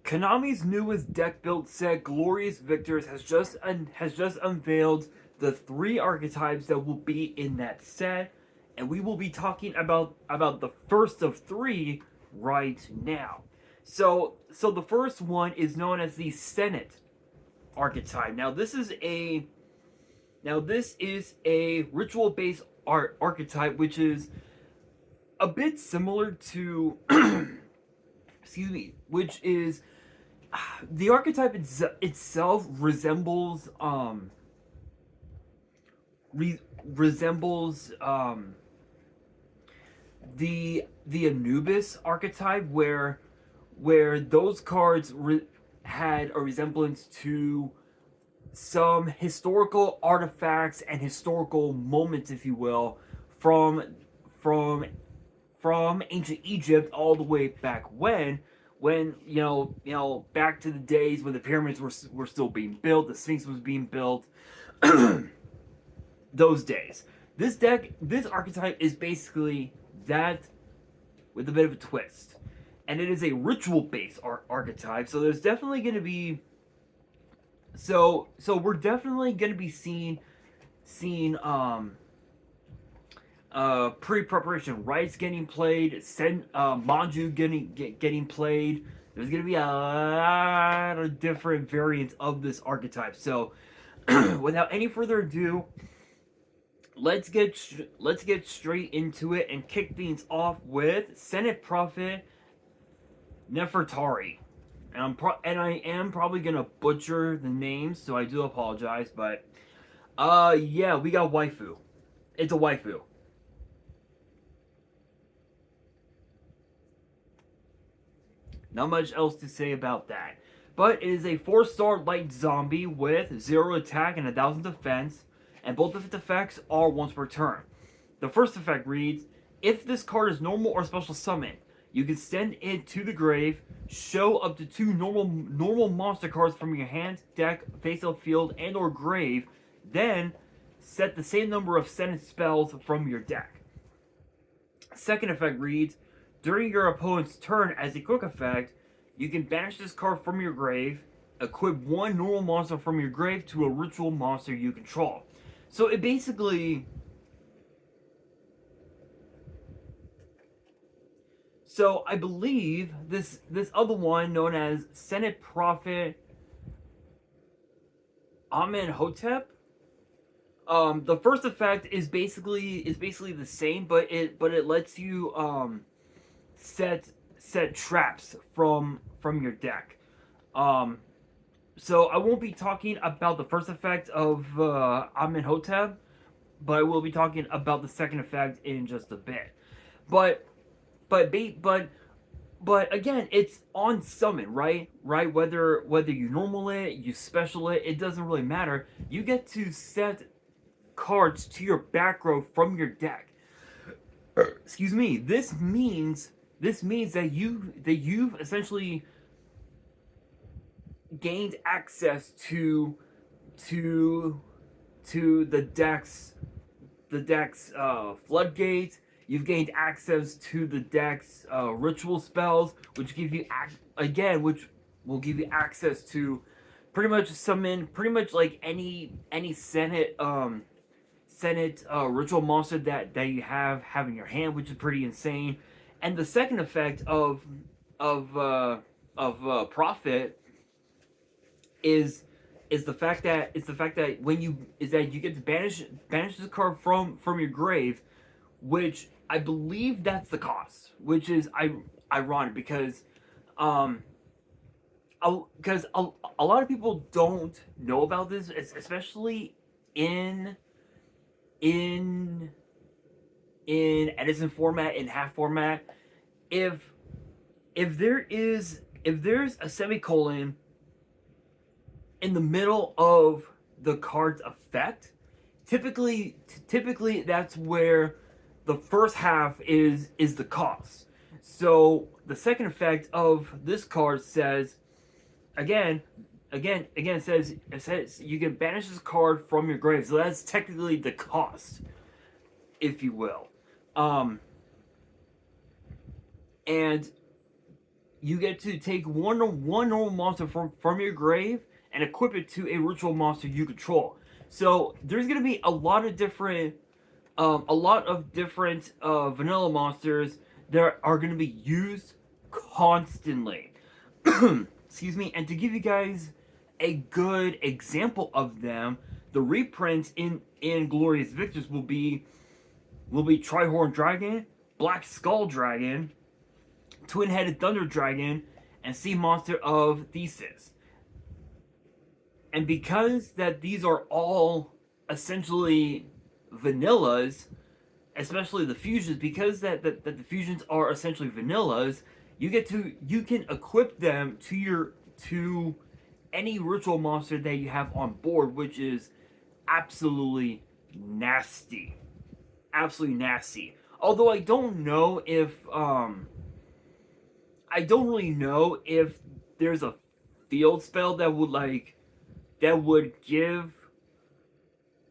Konami's newest deck build set, Glorious Victors, has just unveiled the 3 archetypes that will be in that set, and we will be talking about the first of 3 right now. So the first one is known as the Sennet archetype. Now this is a ritual based archetype, which is a bit similar to excuse me, which is the archetype itself resembles resembles the Anubis archetype, where those cards had a resemblance to some historical artifacts and historical moments, if you will, from from ancient Egypt all the way back when back to the days when the pyramids were still being built, the Sphinx was being built, those days. This archetype is basically that with a bit of a twist, and it is a ritual based archetype. So there's definitely going to be we're definitely going to be seeing pre-preparation rites getting played, Manju getting played. There's gonna be a lot of different variants of this archetype. So, without any further ado, let's get straight into it and kick things off with Sennet Prophet Nefertari. And I am probably gonna butcher the names, so I do apologize. But yeah, we got waifu. It's a waifu. Not much else to say about that. But it is a 4-star light zombie with 0 attack and 1000 defense, and both of its effects are once per turn. The first effect reads, if this card is normal or special summon, you can send it to the grave, show up to 2 normal monster cards from your hand, deck, face-up field, and or grave, then set the same number of sent spells from your deck. Second effect reads, during your opponent's turn as a quick effect, you can banish this card from your grave, equip 1 normal monster from your grave to a ritual monster you control. So it basically... So I believe this other one, known as Sennet Prophet Amenhotep, the first effect is basically the same, but it lets you set traps from your deck. So I won't be talking about the first effect of Amenhotep, but I will be talking about the second effect in just a bit. But again, it's on summon, right? Whether you normal it, you special it doesn't really matter. You get to set cards to your back row from your deck. Excuse me. This means that you've essentially gained access to the deck's floodgates. You've gained access to the deck's ritual spells, which will give you access to pretty much summon pretty much like any Senate ritual monster that you have in your hand, which is pretty insane. And the second effect of Prophet is the fact that when you get to banish the card from your grave, which I believe that's the cost, which is ironic because a lot of people don't know about this, especially in Edison format, in half format. If there's a semicolon in the middle of the card's effect, typically that's where the first half is the cost. So the second effect of this card says, again it says you can banish this card from your grave. So that's technically the cost, if you will. And you get to take one normal monster from your grave and equip it to a ritual monster you control. So there's gonna be a lot of different vanilla monsters that are gonna be used constantly. Excuse me. And to give you guys a good example of them, the reprints in Glorious Victors will be Trihorn Dragon, Black Skull Dragon, Twin-Headed Thunder Dragon, and Sea Monster of Thesis. And because that these are all essentially vanillas, especially the fusions, because that the fusions are essentially vanillas, you can equip them to any ritual monster that you have on board, which is absolutely nasty. Absolutely nasty. Although I don't really know if there's a field spell that would give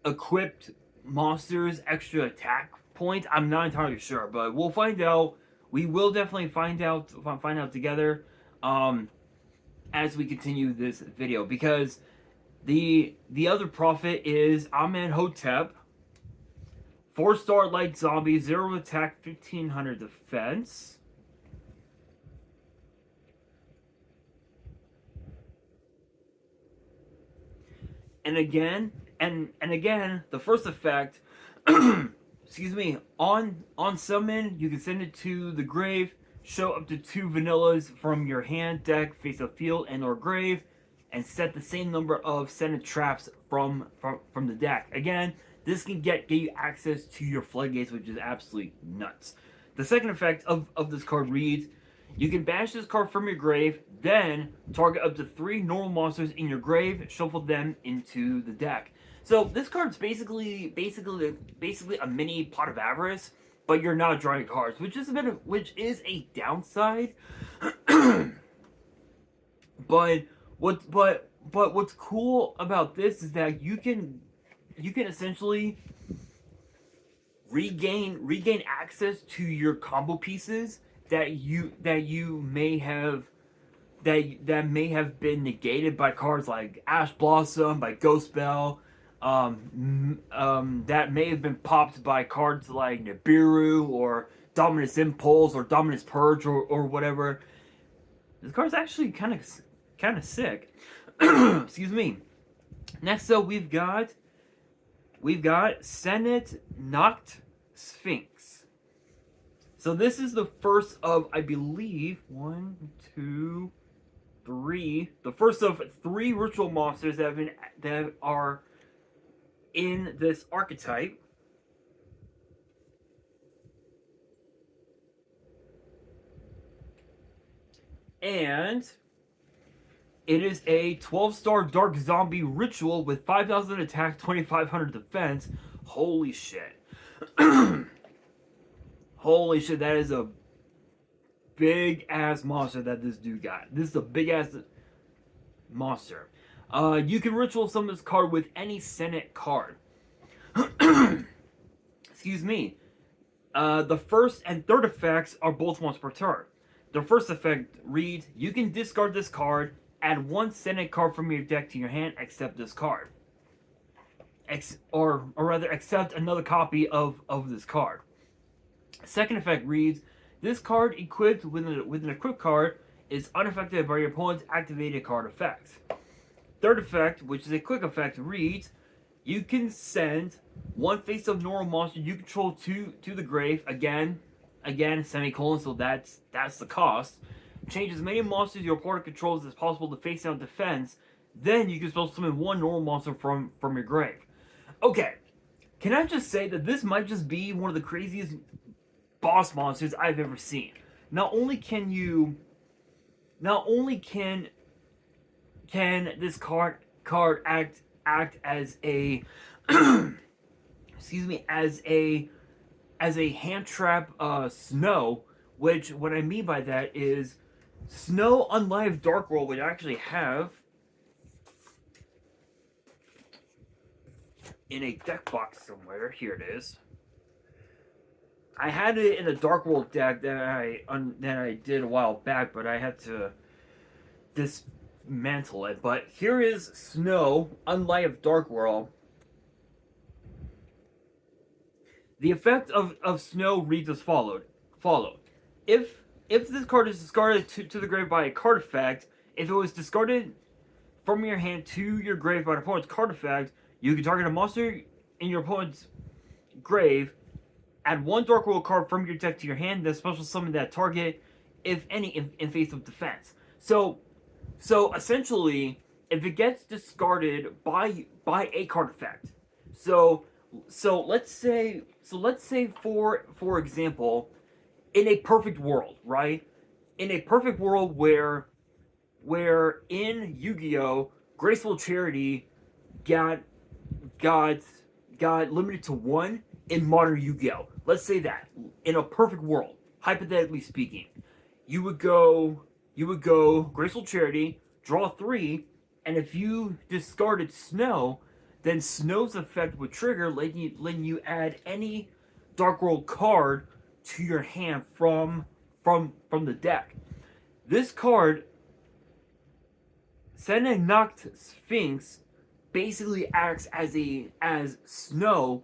equipped monsters extra attack points. I'm not entirely sure, but we'll find out. We will definitely find out together as we continue this video, because the other prophet is Amenhotep. 4-star light zombie, 0 attack, 1500 defense. And again, the first effect, excuse me, on summon, you can send it to the grave, show up to 2 vanillas from your hand, deck, face of field, and or grave, and set the same number of Sennet traps from the deck. Again, this can get you access to your floodgates, which is absolutely nuts. The second effect of this card reads, you can banish this card from your grave, then target up to 3 normal monsters in your grave, shuffle them into the deck. So this card's basically a mini Pot of Avarice, but you're not drawing cards, which is a downside. But what's cool about this is that you can essentially regain access to your combo pieces that may have been negated by cards like Ash Blossom, by Ghost Bell, that may have been popped by cards like Nibiru or Dominus Impulse or Dominus Purge or whatever. This card's actually kind of sick. Excuse me. Next up, we've got Sennet Nacht Sphinx. So this is the first of, I believe, 1, 2, 3. The first of 3 ritual monsters that are in this archetype. And it is a 12-star Dark Zombie Ritual with 5,000 attack, 2,500 defense. Holy shit. Holy shit, that is a big-ass monster that this dude got. This is a big-ass monster. You can ritual summon this card with any Sennet card. Excuse me. The first and third effects are both once per turn. The first effect reads, you can discard this card, add 1 Sennet card from your deck to your hand, except this card. Or rather, accept another copy of this card. Second effect reads, this card equipped with an equipped card is unaffected by your opponent's activated card effects. Third effect, which is a quick effect, reads, you can send 1 face of normal monster you control to the grave, again, semicolon, so that's the cost. Change as many monsters your opponent controls as possible to face down defense, then you can spell summon 1 normal monster from your grave. Okay, can I just say that this might just be one of the craziest boss monsters I've ever seen. Not only can this card act as a excuse me, as a hand trap Snow, which what I mean by that is Snow Unlive Dark World, which I actually have in a deck box somewhere. Here it is. I had it in a Dark World deck that I did a while back, but I had to dismantle it. But here is Snow, Unlight Dark World. The effect of Snow reads as followed. If this card is discarded to the grave by a card effect, if it was discarded from your hand to your grave by an opponent's card effect, you can target a monster in your opponent's grave, add one Dark World card from your deck to your hand, then special summon that target, if any, in face of defense. So essentially, if it gets discarded by a card effect, so let's say for example, in a perfect world, right? In a perfect world where in Yu-Gi-Oh, Graceful Charity got got limited to one in modern Yu-Gi-Oh. Let's say that in a perfect world, hypothetically speaking, you would go Graceful Charity, draw 3, and if you discarded Snow, then Snow's effect would trigger, letting you add any Dark World card to your hand from the deck. This card, Sennet Knocked Sphinx, basically acts as Snow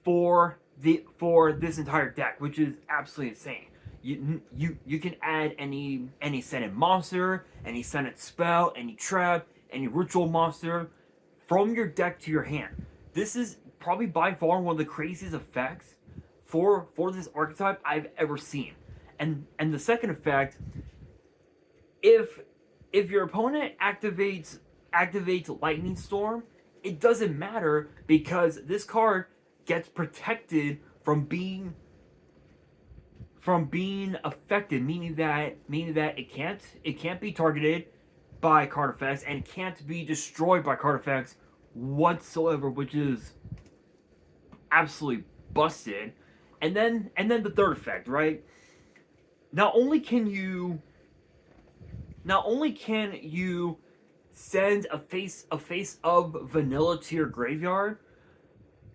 for this entire deck, which is absolutely insane. You can add any Sennet monster, any Sennet spell, any trap, any ritual monster from your deck to your hand. This is probably by far one of the craziest effects for this archetype I've ever seen. And the second effect, if your opponent activates Lightning Storm, it doesn't matter because this card gets protected from being affected, meaning that it can't be targeted by card effects and can't be destroyed by card effects whatsoever, which is absolutely busted. And then the third effect, right? Not only can you send a face of vanilla to your graveyard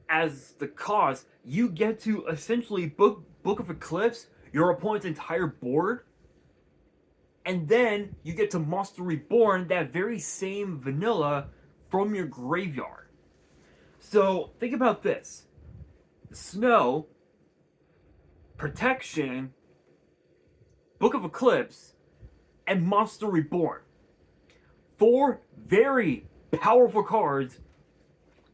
as the cost, you get to essentially Book of Eclipse your opponent's entire board, and then you get to Monster Reborn that very same vanilla from your graveyard. So think about this: Snow, Protection, Book of Eclipse, and Monster Reborn. 4 very powerful cards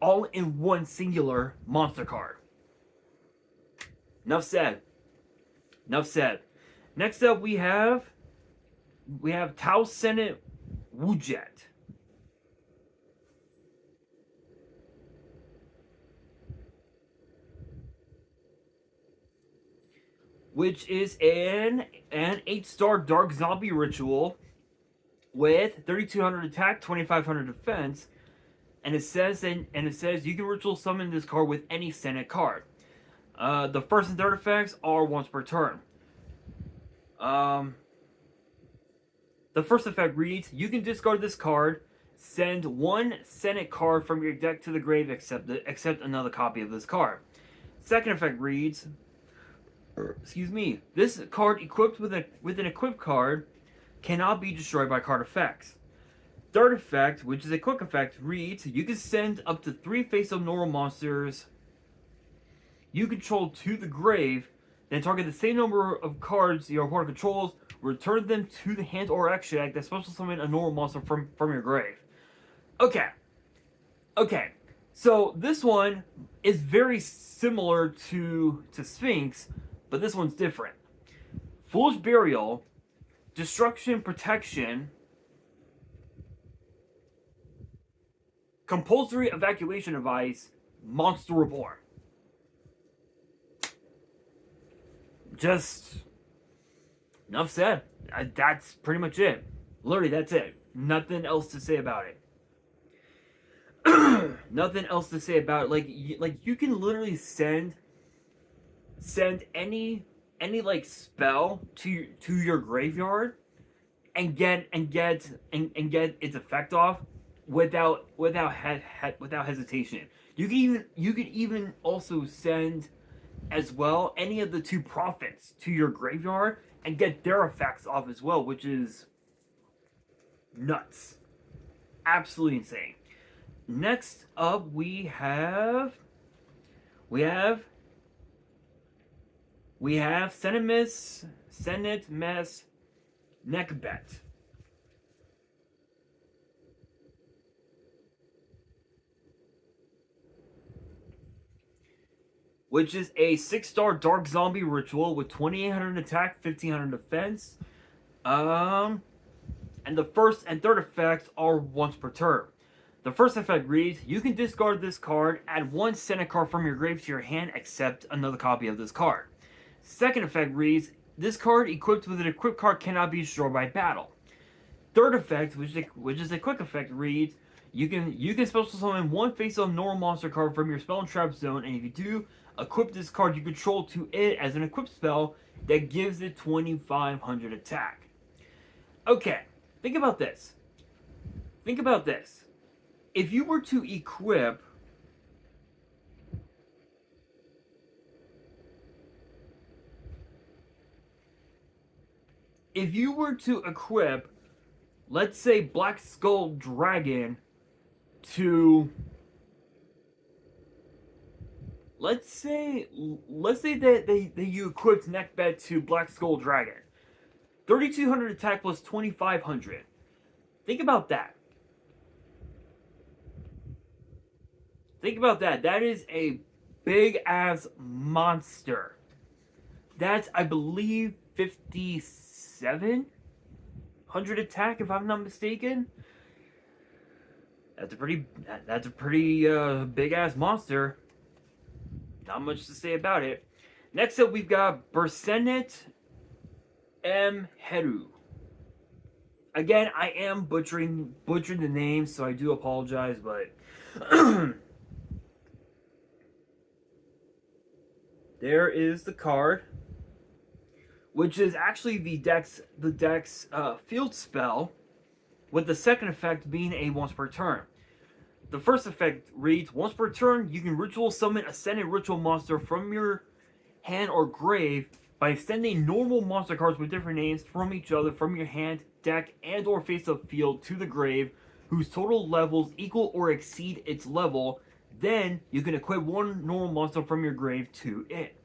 all in one singular monster card. Enough said. Next up we have Tau Sennet Wujet. Which is an 8-star Dark Zombie ritual with 3,200 attack, 2,500 defense, and it says you can ritual summon this card with any Sennet card. The first and third effects are once per turn. The first effect reads: you can discard this card, send one Sennet card from your deck to the grave, except another copy of this card. Second effect reads: this card equipped with an equipped card cannot be destroyed by card effects. Third effect, which is a quick effect, reads: you can send up to 3 face-up normal monsters you control to the grave, then target the same number of cards your opponent controls, return them to the hand or extract, then special summon a normal monster from your grave. Okay. So this one is very similar to Sphinx, but this one's different. Foolish Burial, Destruction Protection, Compulsory Evacuation Device, Monster Reborn. Just enough said. That's pretty much it. Literally, that's it. Nothing else to say about it. Nothing else to say about it. Like you can literally send any like spell to your graveyard and get its effect off without hesitation. You could even also send as well any of the 2 prophets to your graveyard and get their effects off as well, which is nuts. Absolutely insane. Next up, we have Sennet Mess Neckbet, which is a 6-star Dark Zombie ritual with 2800 attack, 1500 defense. And the first and third effects are once per turn. The first effect reads, you can discard this card, add 1 Sennet card from your grave to your hand, except another copy of this card. Second effect reads, this card equipped with an equipped card cannot be destroyed by battle. Third effect, which is a quick effect, reads, you can special summon 1 face-up normal monster card from your spell and trap zone, and if you do, equip this card you control to it as an equipped spell that gives it 2500 attack. Okay, think about this. If you were to equip let's say Black Skull Dragon to let's say that you equipped Neckbet to Black Skull Dragon. 3200 attack plus 2500. Think about that. That is a big ass monster. That's, I believe, 5700 attack, if I'm not mistaken. That's a pretty big ass monster. Not much to say about it. Next up, we've got Sennet Heru. Again, I am butchering the name, so I do apologize, but there is the card, which is actually the deck's field spell, with the second effect being a once per turn. The first effect reads, once per turn, you can ritual summon a Sennet ritual monster from your hand or grave by extending normal monster cards with different names from each other from your hand, deck, and or face-up field to the grave, whose total levels equal or exceed its level. Then you can equip 1 normal monster from your grave to it.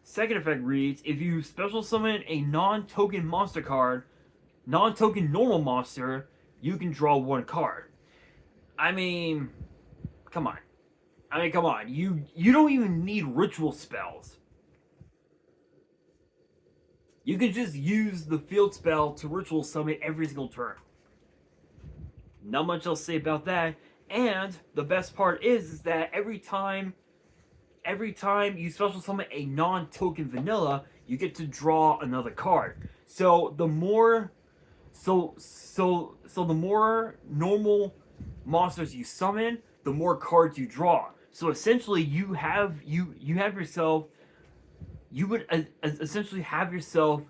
Second effect reads, if you special summon a non-token normal monster, you can draw 1 card. I mean, come on. You don't even need ritual spells. You can just use the field spell to ritual summon every single turn. Not much else to say about that. And the best part is that every time you special summon a non-token vanilla, you get to draw another card. So the more normal monsters you summon, the more cards you draw. So essentially, you would essentially have yourself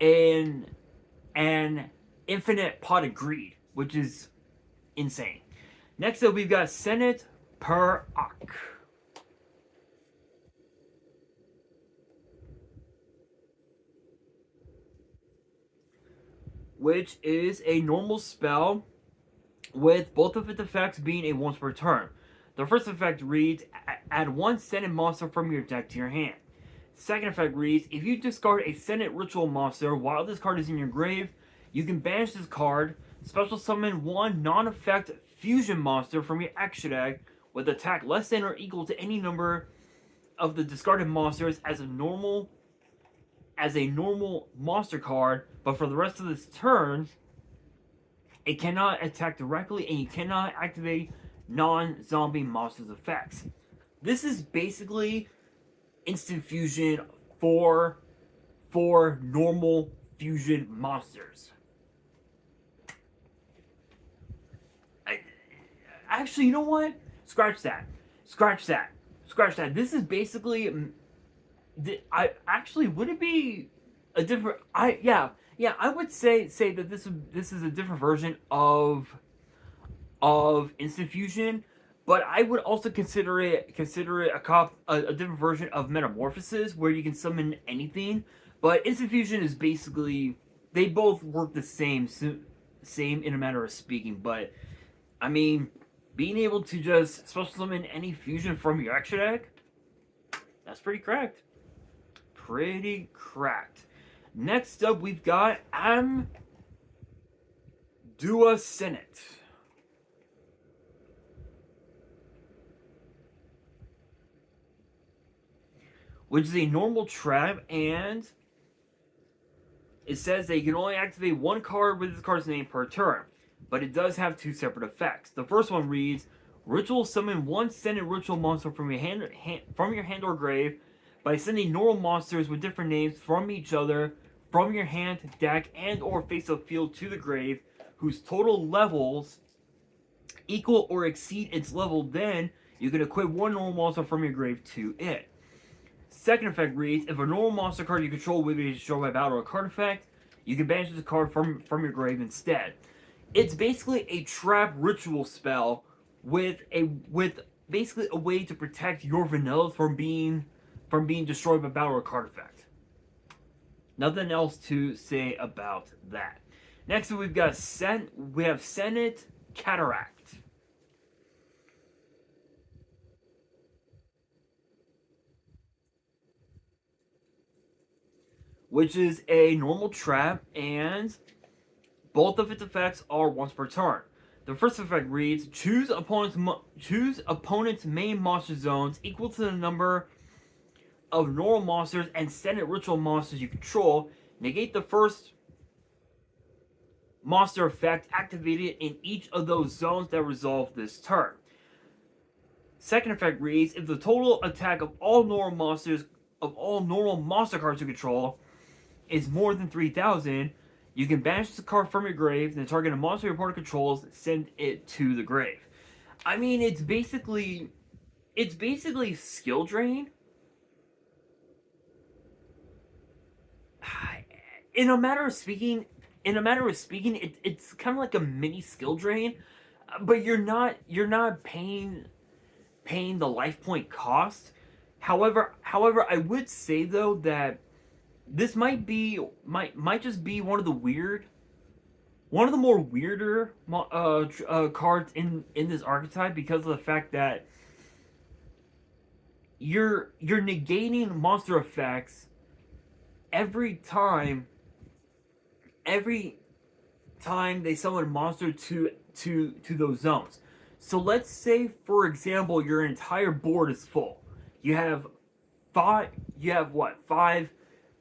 an infinite pot of greed, which is insane. Next up, we've got Sennet per Ak, which is a normal spell with both of its effects being a once per turn. The first effect reads, add 1 Sennet monster from your deck to your hand. Second effect reads, if you discard a Sennet ritual monster while this card is in your grave, you can banish this card, special summon 1 non-effect fusion monster from your extra deck with attack less than or equal to any number of the discarded monsters as a normal monster card, but for the rest of this turn, it cannot attack directly and you cannot activate non-zombie monsters effects. This is basically instant fusion for normal fusion monsters. Actually, you know what? Scratch that. This is basically. Would it be a different? I would say that this is a different version of instant fusion, But I would also consider it a different version of Metamorphosis, where you can summon anything. But Instant Fusion is basically, they both work the same in a matter of speaking. But I mean, being able to just special summon any fusion from your extra deck, that's pretty cracked. Pretty cracked. Next up, we've got Dua Sennet, which is a normal trap, and it says that you can only activate one card with this card's name per turn, but it does have two separate effects. The first one reads, Ritual summon one Sennet ritual monster from your hand or grave by sending normal monsters with different names from each other from your hand, deck, and or face of field to the grave, whose total levels equal or exceed its level. Then you can equip one normal monster from your grave to it. Second effect reads, if a normal monster card you control will be destroyed by battle or card effect, you can banish the card from your grave instead. It's basically a trap ritual spell with basically a way to protect your vanilla from being destroyed by battle or card effect. Nothing else to say about that. Next we've got Sennet Cataract, which is a normal trap, and both of its effects are once per turn. The first effect reads, choose opponent's main monster zones equal to the number of normal monsters and Sennet ritual monsters you control. Negate the first monster effect activated in each of those zones that resolve this turn. Second effect reads, if the total attack of all normal monster cards you control is more than 3,000, you can banish the card from your grave, then target a monster your opponent controls, send it to the grave. I mean, it's basically skill drain. In a matter of speaking, it's kind of like a mini skill drain, but you're not paying the life point cost. However, I would say though that this might just be one of the more weirder cards in this archetype, because of the fact that you're negating monster effects every time they summon a monster to those zones. So let's say, for example, your entire board is full. You have five,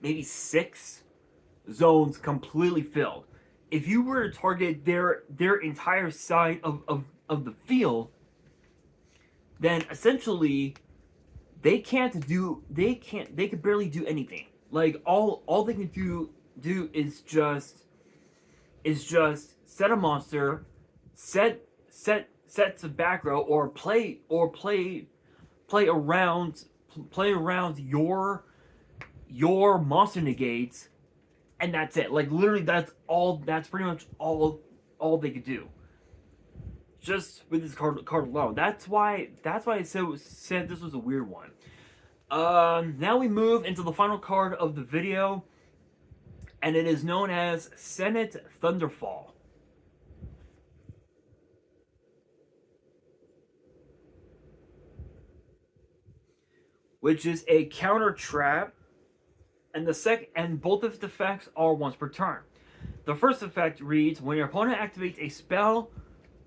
maybe 6 zones completely filled. If you were to target their entire side of the field, then essentially they can barely do anything. Like all they can do is just set a monster, set to back row, or play around your monster negates, and that's it. Like literally, that's pretty much all they could do. Just with this card alone. That's why I said this was a weird one. Now we move into the final card of the video, and it is known as Sennet Thunderfall, which is a counter trap, and both of its effects are once per turn. The first effect reads, when your opponent activates a spell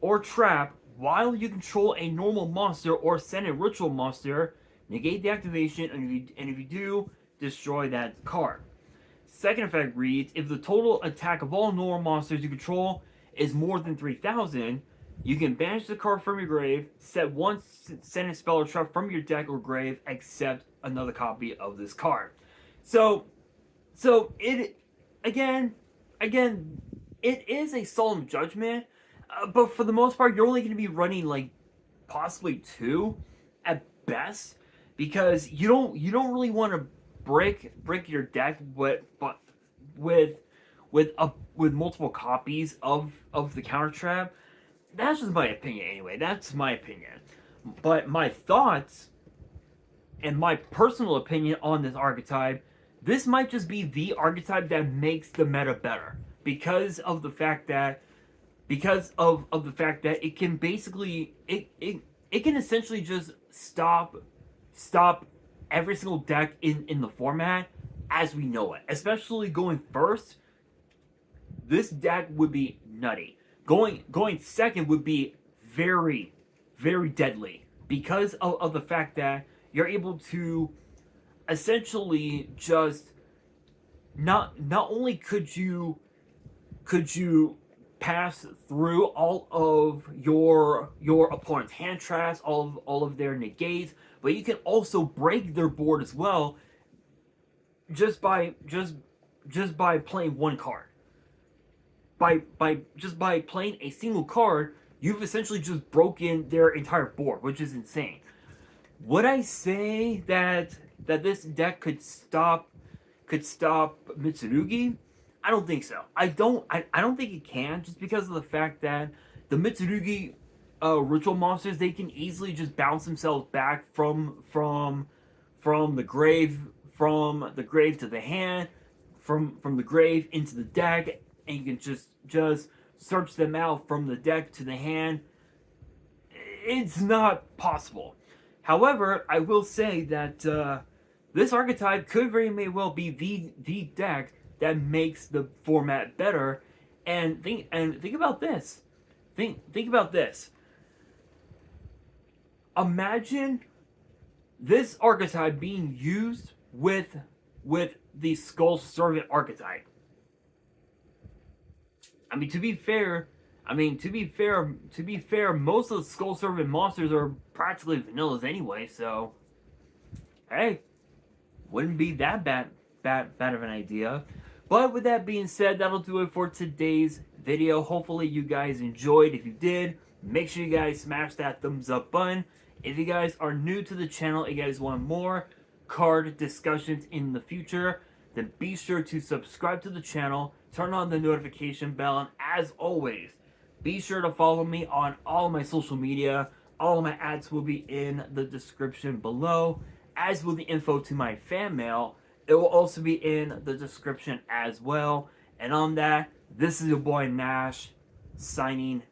or trap while you control a normal monster or Sennet ritual monster, negate the activation, and if you do, destroy that card. Second effect reads, if the total attack of all normal monsters you control is more than 3,000, you can banish the card from your grave, set one Sennet spell or trap from your deck or grave, except another copy of this card. So it again, it is a solemn judgment, but for the most part, you're only going to be running like possibly 2 at best, because you don't really want to break your deck with multiple copies of the counter trap. That's just my opinion anyway. That's my opinion. But my thoughts and my personal opinion on this archetype, this might just be the archetype that makes the meta better because of the fact that it can basically it can essentially just stop every single deck in the format as we know it. Especially going first, this deck would be nutty. Going second would be very, very deadly because of the fact that you're able to essentially just not only could you pass through all of your opponent's hand traps, all of their negates, but you can also break their board as well just by playing one card. By playing a single card, you've essentially just broken their entire board, which is insane. Would I say that this deck could stop Mitsurugi? I don't think so. I don't think it can, just because of the fact that the Mitsurugi ritual monsters, they can easily just bounce themselves back from the grave to the hand, from the grave into the deck, and you can just search them out from the deck to the hand. It's not possible. However, I will say that this archetype could very may well be the deck that makes the format better. And think about this. Think about this. Imagine this archetype being used with the Skull Servant archetype. I mean, to be fair, most of the Skull Servant monsters are practically vanillas anyway, so hey, wouldn't be that bad of an idea. But with that being said, that'll do it for today's video. Hopefully you guys enjoyed. If you did, make sure you guys smash that thumbs up button. If you guys are new to the channel and you guys want more card discussions in the future, then be sure to subscribe to the channel, turn on the notification bell, and as always, be sure to follow me on all of my social media. All of my ads will be in the description below, as will the info to my fan mail. It will also be in the description as well. And on that, this is your boy Nash, signing